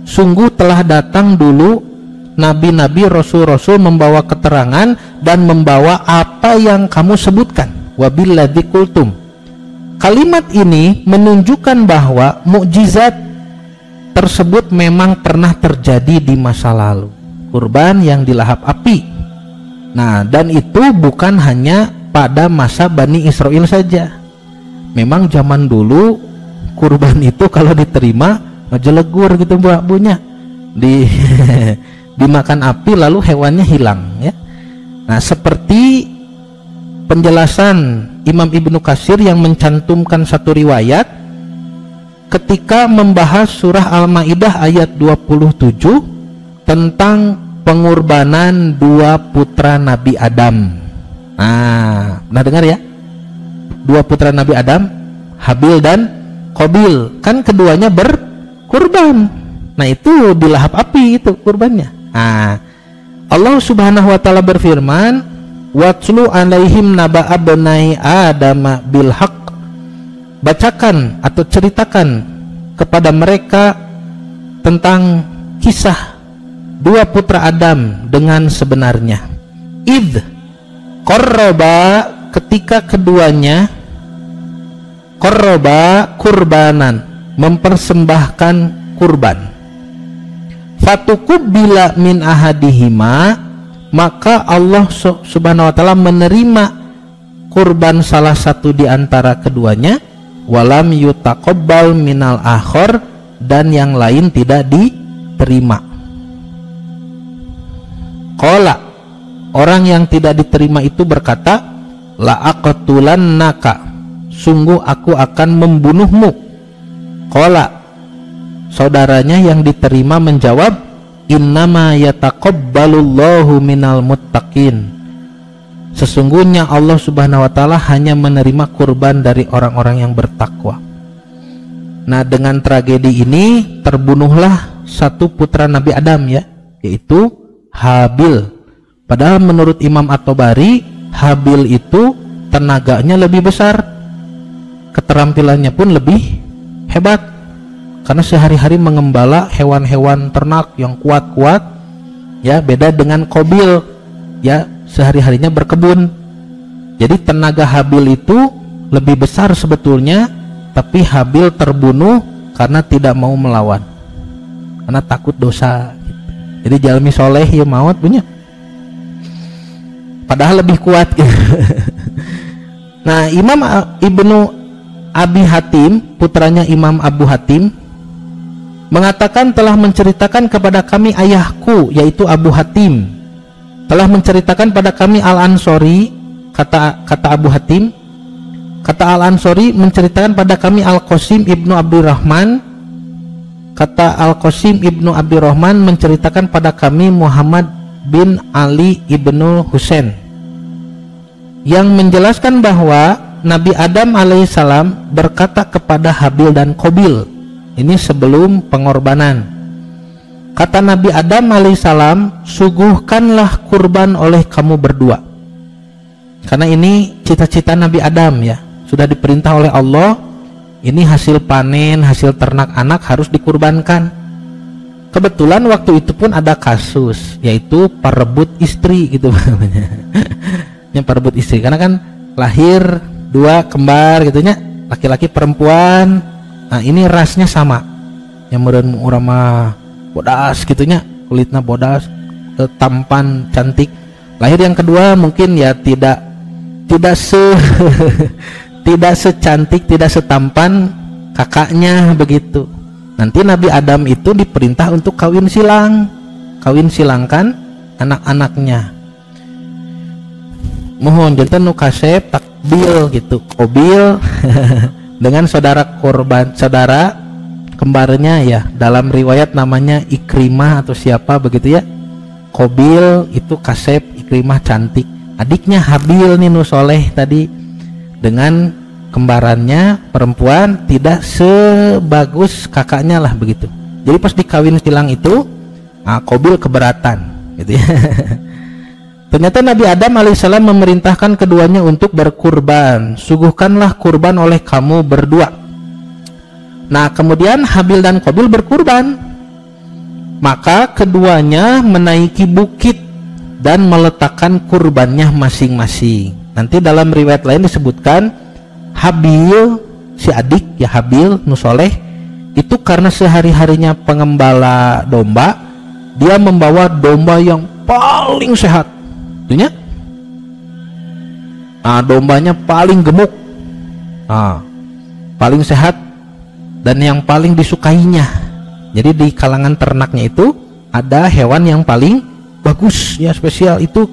sungguh telah datang dulu nabi-nabi, rasul-rasul membawa keterangan dan membawa apa yang kamu sebutkan. Wabilladzi qultum, kalimat ini menunjukkan bahwa mukjizat tersebut memang pernah terjadi di masa lalu, kurban yang dilahap api. Nah, dan itu bukan hanya pada masa Bani Israel saja. Memang zaman dulu kurban itu kalau diterima ngejelegur gitu bunya, dimakan api lalu hewannya hilang, ya. Nah, seperti penjelasan Imam Ibnu Katsir yang mencantumkan satu riwayat ketika membahas surah Al-Maidah ayat 27 tentang pengorbanan dua putra Nabi Adam. Nah, dengar ya, dua putra Nabi Adam, Habil dan Qabil, kan keduanya berkurban. Nah, itu dilahap api itu kurbannya. Nah, Allah Subhanahu wa taala berfirman, "Watlu alaihim naba abnai Adam bil haqq." Bacakan atau ceritakan kepada mereka tentang kisah dua putra Adam dengan sebenarnya. Idh qarraba, ketika keduanya qarraba kurbanan, mempersembahkan kurban. Fatukubbila min ahadihima, maka Allah subhanahu wa ta'ala menerima kurban salah satu di antara keduanya. Walam yutaqabbal minal akhar, dan yang lain tidak diterima. Qala, orang yang tidak diterima itu berkata, la aqtulannaka, sungguh aku akan membunuhmu. Qala, saudaranya yang diterima menjawab, innama yataqabbalullahu minal muttaqin, sesungguhnya Allah subhanahu wa ta'ala hanya menerima kurban dari orang-orang yang bertakwa. Nah, dengan tragedi ini terbunuhlah satu putra Nabi Adam, ya, yaitu Habil. Padahal menurut Imam At-Tabari, Habil itu tenaganya lebih besar, keterampilannya pun lebih hebat, karena sehari-hari mengembala hewan-hewan ternak yang kuat-kuat, ya, beda dengan Qabil, ya, sehari-harinya berkebun. Jadi tenaga Habil itu lebih besar sebetulnya, tapi Habil terbunuh karena tidak mau melawan, karena takut dosa. Jadi jalmi soleh ya maut punya, padahal lebih kuat. Nah, Imam Ibnu Abi Hatim, putranya Imam Abu Hatim, mengatakan telah menceritakan kepada kami ayahku, yaitu Abu Hatim, telah menceritakan pada kami Al-Ansori, kata Abu Hatim, kata Al-Ansori menceritakan pada kami Al-Qasim ibnu Abdurrahman, kata Al-Qasim ibnu Abdurrahman menceritakan pada kami Muhammad bin Ali ibnu Husain, yang menjelaskan bahwa Nabi Adam alaihissalam berkata kepada Habil dan Qabil, ini sebelum pengorbanan. Kata Nabi Adam alaihissalam, suguhkanlah kurban oleh kamu berdua. Karena ini cita-cita Nabi Adam, ya, sudah diperintah oleh Allah, ini hasil panen, hasil ternak anak harus dikurbankan. Kebetulan waktu itu pun ada kasus, yaitu perebut istri gitu namanya. Yang perebut istri, karena kan lahir dua kembar gitunya, laki-laki perempuan. Nah, ini rasnya sama, yang meureun urama bodas gitunya, kulitnya bodas, tampan, cantik. Lahir yang kedua mungkin ya tidak secantik, tidak setampan kakaknya begitu. Nanti Nabi Adam itu diperintah untuk kawin silangkan anak-anaknya. Mohon jantan nu kasep takbil gitu, Qabil dengan saudara kembarnya, ya, dalam riwayat namanya Ikrimah atau siapa begitu, ya. Qabil itu kasep, Ikrimah cantik. Adiknya Habil nih nu soleh tadi, dengan kembarannya perempuan tidak sebagus kakaknya lah begitu. Jadi pas dikawin silang itu, Qabil keberatan gitu, ya. Ternyata Nabi Adam alaihissalam memerintahkan keduanya untuk berkurban. Suguhkanlah kurban oleh kamu berdua. Nah, kemudian Habil dan Qabil berkurban. Maka keduanya menaiki bukit dan meletakkan kurbannya masing-masing. Nanti dalam riwayat lain disebutkan Habil, si adik ya Habil nusoleh, itu karena sehari-harinya pengembala domba, dia membawa domba yang paling sehat. Dombanya paling gemuk, paling sehat, dan yang paling disukainya. Jadi di kalangan ternaknya itu ada hewan yang paling bagus, ya, spesial. Itu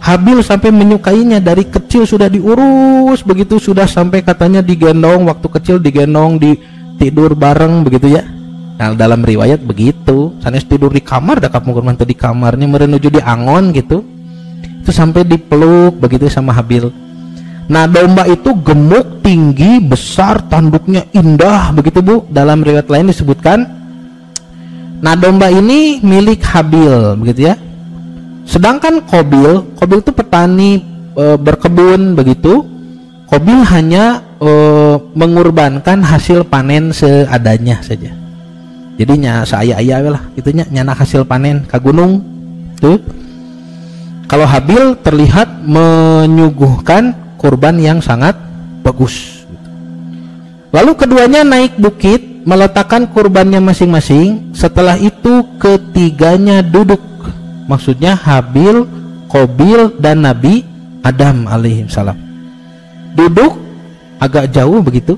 Habil sampai menyukainya, dari kecil sudah diurus begitu, sudah sampai katanya digendong, waktu kecil digendong, di tidur bareng begitu, ya. Nah, dalam riwayat begitu, sanes tidur di kamar, dah kamu mantu di kamarnya menuju di angon gitu. Itu sampai dipeluk begitu sama Habil. Nah, domba itu gemuk, tinggi, besar, tanduknya indah begitu, Bu. Dalam riwayat lain disebutkan, nah, domba ini milik Habil begitu, ya. Sedangkan Qabil itu petani, berkebun begitu. Qabil hanya mengorbankan hasil panen seadanya saja. Jadinya saya lah itunya nyana hasil panen ka gunung tuh. Kalau Habil terlihat menyuguhkan kurban yang sangat bagus. Lalu keduanya naik bukit meletakkan kurbannya masing-masing. Setelah itu ketiganya duduk, maksudnya Habil, Qabil dan Nabi Adam alaihissalam duduk agak jauh begitu,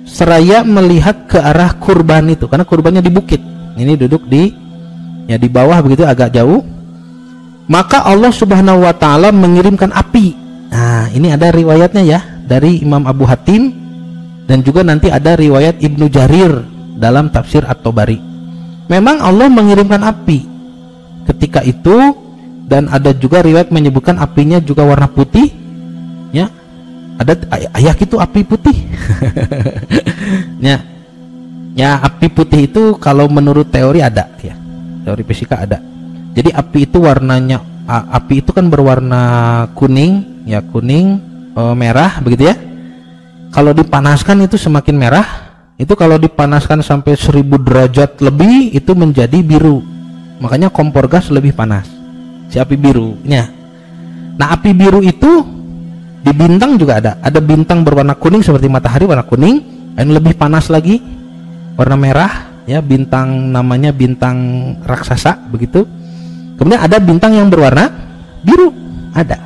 seraya melihat ke arah kurban itu, karena kurbannya di bukit, ini duduk di bawah begitu agak jauh. Maka Allah Subhanahu wa taala mengirimkan api. Nah, ini ada riwayatnya ya dari Imam Abu Hatim, dan juga nanti ada riwayat Ibnu Jarir dalam tafsir At-Tabari. Memang Allah mengirimkan api ketika itu, dan ada juga riwayat menyebutkan apinya juga warna putih. Ya, ada ayah itu api putih. Ya, api putih itu kalau menurut teori ada ya, teori fisika ada. Jadi api itu warnanya, api itu kan berwarna kuning ya, kuning merah begitu ya. Kalau dipanaskan itu semakin merah. Itu kalau dipanaskan sampai 1000 derajat lebih itu menjadi biru. Makanya kompor gas lebih panas, si api birunya. Nah, api biru itu di bintang juga ada bintang berwarna kuning seperti matahari warna kuning, dan lebih panas lagi warna merah ya, bintang namanya bintang raksasa begitu. Kemudian ada bintang yang berwarna biru, ada.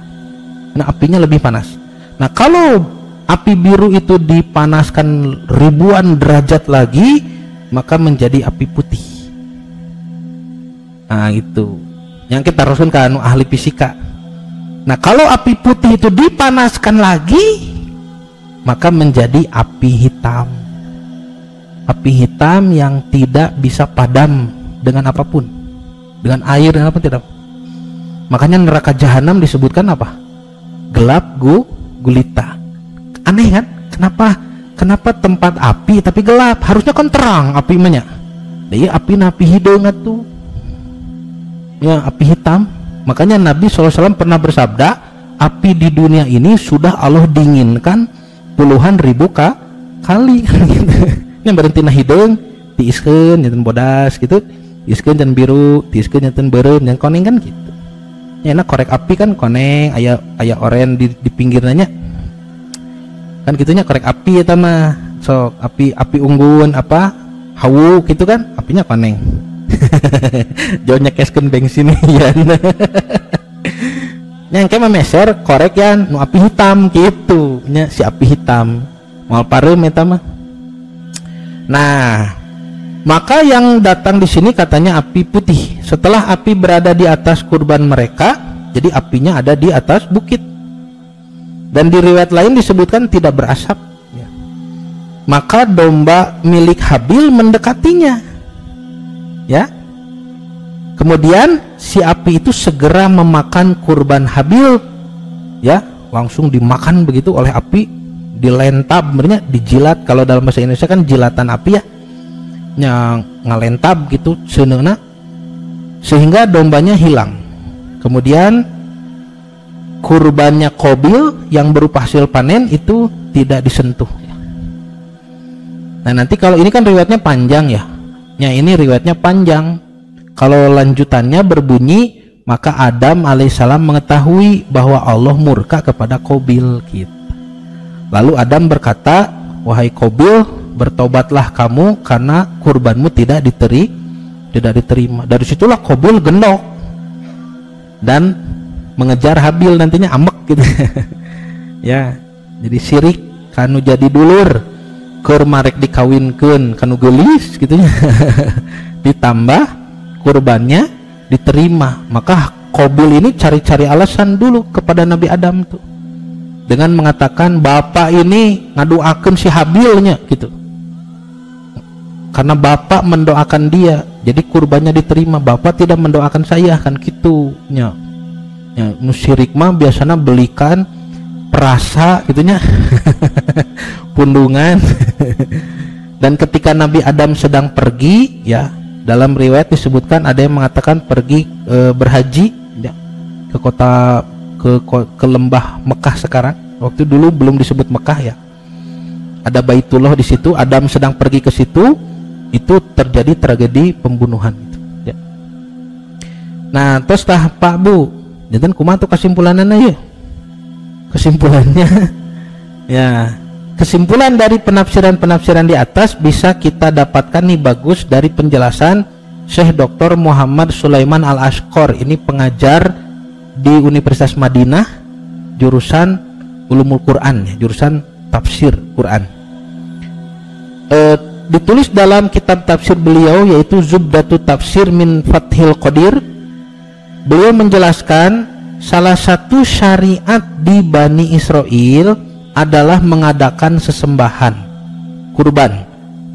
Nah, apinya lebih panas. Nah, kalau api biru itu dipanaskan ribuan derajat lagi, maka menjadi api putih. Nah, itu yang kita haruskan ke ahli fisika. Nah, kalau api putih itu dipanaskan lagi, maka menjadi api hitam. Api hitam yang tidak bisa padam dengan apapun, dengan air dan apa tidak. Makanya neraka jahanam disebutkan apa? Gelap gulita. Aneh kan? Kenapa tempat api tapi gelap? Harusnya kan terang api nya. Dia api hidung tuh. Ya, api hitam. Makanya Nabi SAW pernah bersabda, api di dunia ini sudah Allah dinginkan puluhan ribu kali. Yang berhenti na hidung, tiiskeun janten bodas gitu, tiiskeun janten biru, tiiskeun janten beureum, janten koneng kan gitu. Ya, enak korek api kan koneng, aya oren di pinggirnya. Kan gitunya korek api eta mah. Sok api unggun apa? Hawu gitu kan, apinya koneng. Jauh nyekeskeun bensin ya. Yang kayak memeser korek yan nu api hitam gitu nya, si api hitam moal parem eta mah. Nah, maka yang datang di sini katanya api putih. Setelah api berada di atas kurban mereka, jadi apinya ada di atas bukit. Dan di riwayat lain disebutkan tidak berasap ya. Maka domba milik Habil mendekatinya ya. Kemudian si api itu segera memakan kurban Habil ya, langsung dimakan begitu oleh api, dilentab, sebenarnya dijilat. Kalau dalam bahasa Indonesia kan jilatan api ya, yang ngalentab gitu seuneuna sehingga dombanya hilang. Kemudian kurbannya Qabil yang berupa hasil panen itu tidak disentuh ya. Nah, nanti kalau ini kan riwayatnya panjang ya. Ya, ini riwayatnya panjang. Kalau lanjutannya berbunyi, maka Adam alaihissalam mengetahui bahwa Allah murka kepada Qabil gitu. Lalu Adam berkata, wahai Qabil, bertobatlah kamu karena kurbanmu tidak diterima. Dari situlah Qabil gendok dan mengejar Habil, nantinya ambek gitu. Ya, jadi sirik kanu jadi dulur, keur marek dikawinkeun kanu geulis gitu ya. Ditambah kurbannya diterima. Maka Qabil ini cari-cari alasan dulu kepada Nabi Adam tuh, dengan mengatakan bapak ini ngaduakeun si Habilnya gitu, karena bapak mendoakan dia jadi kurbannya diterima, bapak tidak mendoakan saya kan gitu nya. Ya, nusirik mah biasanya belikan perasa gitunya. Pundungan. Dan ketika Nabi Adam sedang pergi ya, dalam riwayat disebutkan ada yang mengatakan pergi berhaji ya, ke kota ke lembah Mekah sekarang. Waktu dulu belum disebut Mekah ya. Ada Baitullah di situ. Adam sedang pergi ke situ. itu terjadi tragedi pembunuhan itu, ya. Nah terus tah Pak Bu, jantan kumaha tuh kesimpulannya ya? Kesimpulannya ya, kesimpulan dari penafsiran-penafsiran di atas bisa kita dapatkan nih bagus dari penjelasan Syekh Dr. Muhammad Sulaiman Al-Ashqar. Ini pengajar di Universitas Madinah, jurusan Ulumul Quran, ya, jurusan tafsir Quran. Ditulis dalam kitab tafsir beliau yaitu Zubdatu Tafsir min Fathil Qadir. Beliau menjelaskan salah satu syariat di Bani Israel adalah mengadakan sesembahan kurban.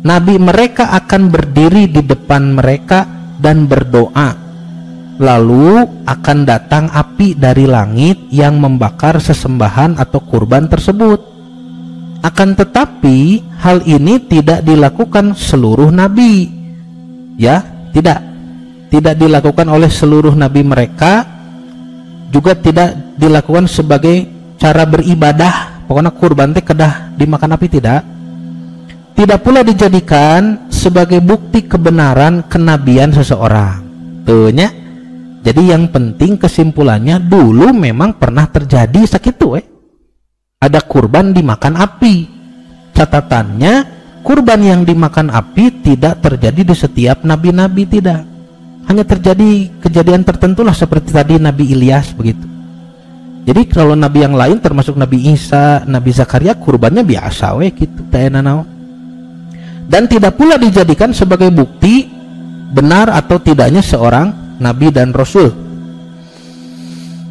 Nabi mereka akan berdiri di depan mereka dan berdoa, lalu akan datang api dari langit yang membakar sesembahan atau kurban tersebut. Akan tetapi hal ini tidak dilakukan seluruh nabi, ya, tidak dilakukan oleh seluruh nabi mereka, juga tidak dilakukan sebagai cara beribadah. Pokoknya kurban teh kedah dimakan api, tidak pula dijadikan sebagai bukti kebenaran kenabian seseorang. Tuhnya. Jadi yang penting kesimpulannya dulu memang pernah terjadi sakitu ada kurban dimakan api. Catatannya kurban yang dimakan api tidak terjadi di setiap nabi-nabi, tidak. Hanya terjadi kejadian tertentu lah seperti tadi Nabi Ilyas begitu. Jadi kalau nabi yang lain termasuk Nabi Isa, Nabi Zakaria kurbannya biasa gitu, dan tidak pula dijadikan sebagai bukti benar atau tidaknya seorang nabi dan rasul.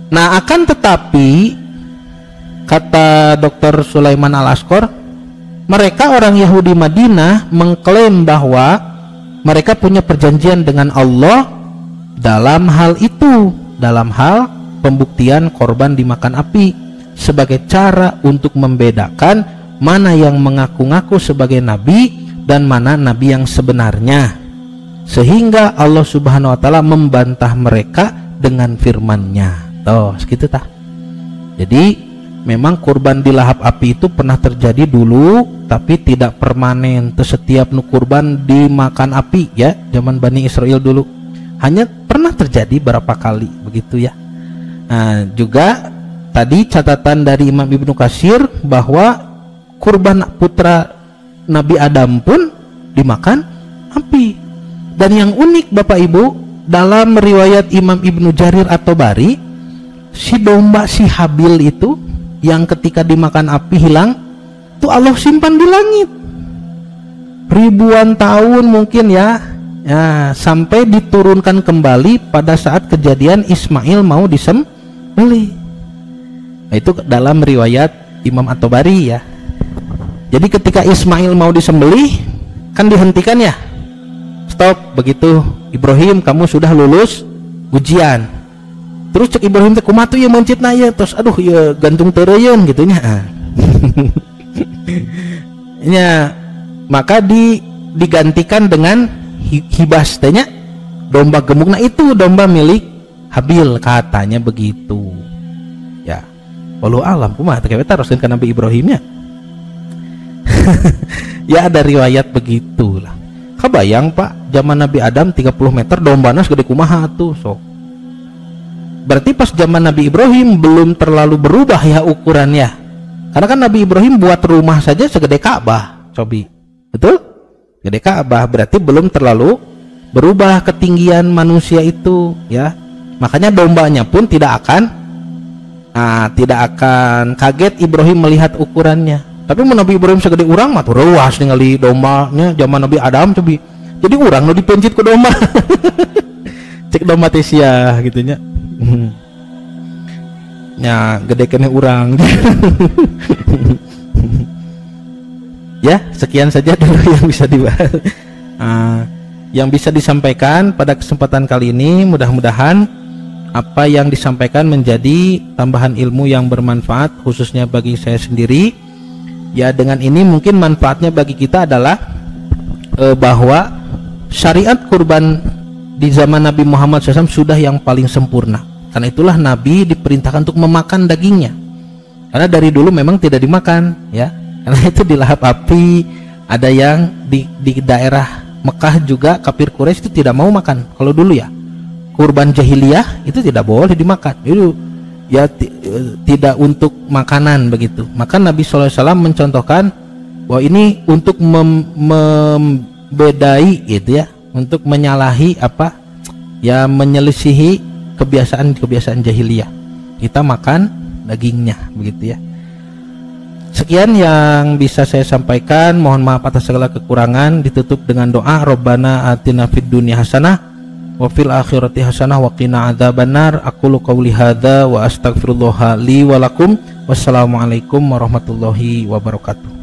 Nah akan tetapi kata Dr. Sulaiman Al-Ashqar, mereka orang Yahudi Madinah mengklaim bahwa mereka punya perjanjian dengan Allah dalam hal itu, dalam hal pembuktian korban dimakan api, sebagai cara untuk membedakan mana yang mengaku-ngaku sebagai nabi dan mana nabi yang sebenarnya, sehingga Allah Subhanahu wa taala membantah mereka dengan firman-Nya. Tuh, segitu tah. Jadi memang kurban di lahap api itu pernah terjadi dulu, tapi tidak permanen. Setiap kurban dimakan api, ya, zaman Bani Israel dulu. Hanya pernah terjadi berapa kali begitu, ya. Nah, juga tadi catatan dari Imam Ibnu Katsir bahwa kurban putra Nabi Adam pun dimakan api. Dan yang unik Bapak Ibu, dalam riwayat Imam Ibnu Jarir At-Tabari, si domba si Habil itu yang ketika dimakan api hilang, itu Allah simpan di langit ribuan tahun mungkin, ya, sampai diturunkan kembali pada saat kejadian Ismail mau disembelih. Nah, itu dalam riwayat Imam At-Tabari, ya. Jadi ketika Ismail mau disembelih kan dihentikan, ya, stop, begitu Ibrahim kamu sudah lulus ujian. Terus cek Ibrahim teh kumaha tuh ya mencitna ya, terus aduh ya gantung teureun gitu nya. Ya, maka digantikan dengan hibas teh nya, domba gemuk. Nah itu domba milik Habil katanya begitu. Ya. Wallahu alam kumaha teh eta rasulkeun ka Nabi Ibrahim nya. Ya ada riwayat begitulah. Kabayang Pak, zaman Nabi Adam 30 meter dombana segede kumaha tuh sok. Berarti pas zaman Nabi Ibrahim belum terlalu berubah ya ukurannya. Karena kan Nabi Ibrahim buat rumah saja segede Ka'bah, cobi. Betul? Gede Ka'bah, berarti belum terlalu berubah ketinggian manusia itu, ya. Makanya dombanya pun tidak akan kaget Ibrahim melihat ukurannya. Tapi Nabi Ibrahim segede urang mah tuh ruas ningali dombanya zaman Nabi Adam, cobi. Jadi urang nu dipencit ke domba. Cek domba teh sia gitu nya. Ya gede kene urang. Ya sekian saja dulu yang bisa dibahas, yang bisa disampaikan pada kesempatan kali ini. Mudah-mudahan apa yang disampaikan menjadi tambahan ilmu yang bermanfaat khususnya bagi saya sendiri. Ya dengan ini mungkin manfaatnya bagi kita adalah bahwa syariat kurban di zaman Nabi Muhammad SAW sudah yang paling sempurna. Karena itulah Nabi diperintahkan untuk memakan dagingnya. Karena dari dulu memang tidak dimakan, ya. Karena itu di lahap api, ada yang di daerah Mekah juga kafir Quraisy itu tidak mau makan. Kalau dulu ya, kurban jahiliyah itu tidak boleh dimakan. Itu ya tidak untuk makanan begitu. Maka Nabi SAW mencontohkan bahwa ini untuk membedai gitu ya, untuk menyalahi apa ya, menyelisihi kebiasaan jahiliyah. Kita makan dagingnya begitu ya. Sekian yang bisa saya sampaikan, mohon maaf atas segala kekurangan. Ditutup dengan doa, Rabbana atina fid dunya hasanah wa fil akhirati hasanah wa qina adzabannar. Aqulu qouli hadza wa astaghfirullah li wa lakum. Wassalamualaikum warahmatullahi wabarakatuh.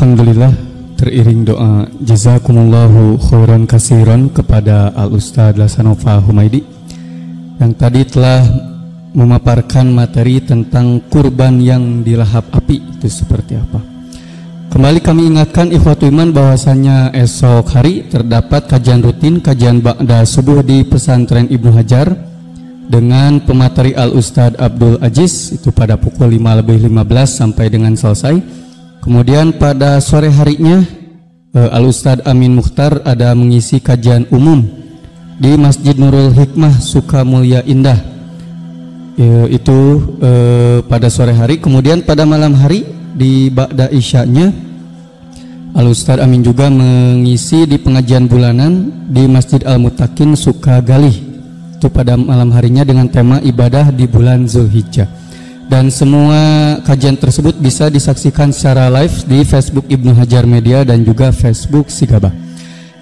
Alhamdulillah, teriring doa jazakumullahu khairan kasiran kepada Al-Ustadz Lasanova Humaidi yang tadi telah memaparkan materi tentang kurban yang dilahap api itu seperti apa. Kembali kami ingatkan ikhwatu iman bahwasanya esok hari terdapat kajian rutin, kajian ba'da subuh di pesantren Ibnu Hajar dengan pemateri Al-Ustadz Abdul Aziz itu pada pukul 5:15 sampai dengan selesai. Kemudian pada sore harinya Al-Ustadz Amin Mukhtar ada mengisi kajian umum di Masjid Nurul Hikmah Sukamulya Indah itu pada sore hari. Kemudian pada malam hari di ba'da isya'nya Al-Ustadz Amin juga mengisi di pengajian bulanan di Masjid Al-Mutakin Sukagalih itu pada malam harinya dengan tema ibadah di bulan Zulhijjah. Dan semua kajian tersebut bisa disaksikan secara live di Facebook Ibnu Hajar Media dan juga Facebook Sigabah.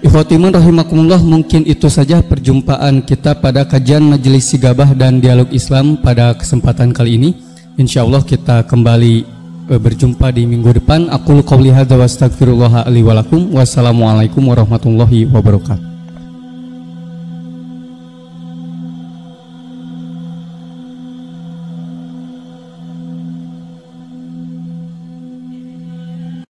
Ikhwatiman rahimakumullah, mungkin itu saja perjumpaan kita pada kajian Majelis Sigabah dan Dialog Islam pada kesempatan kali ini. Insyaallah kita kembali berjumpa di minggu depan. Aqulu qouli hadza wa astaghfirullah li wa lakum. Wassalamualaikum warahmatullahi wabarakatuh.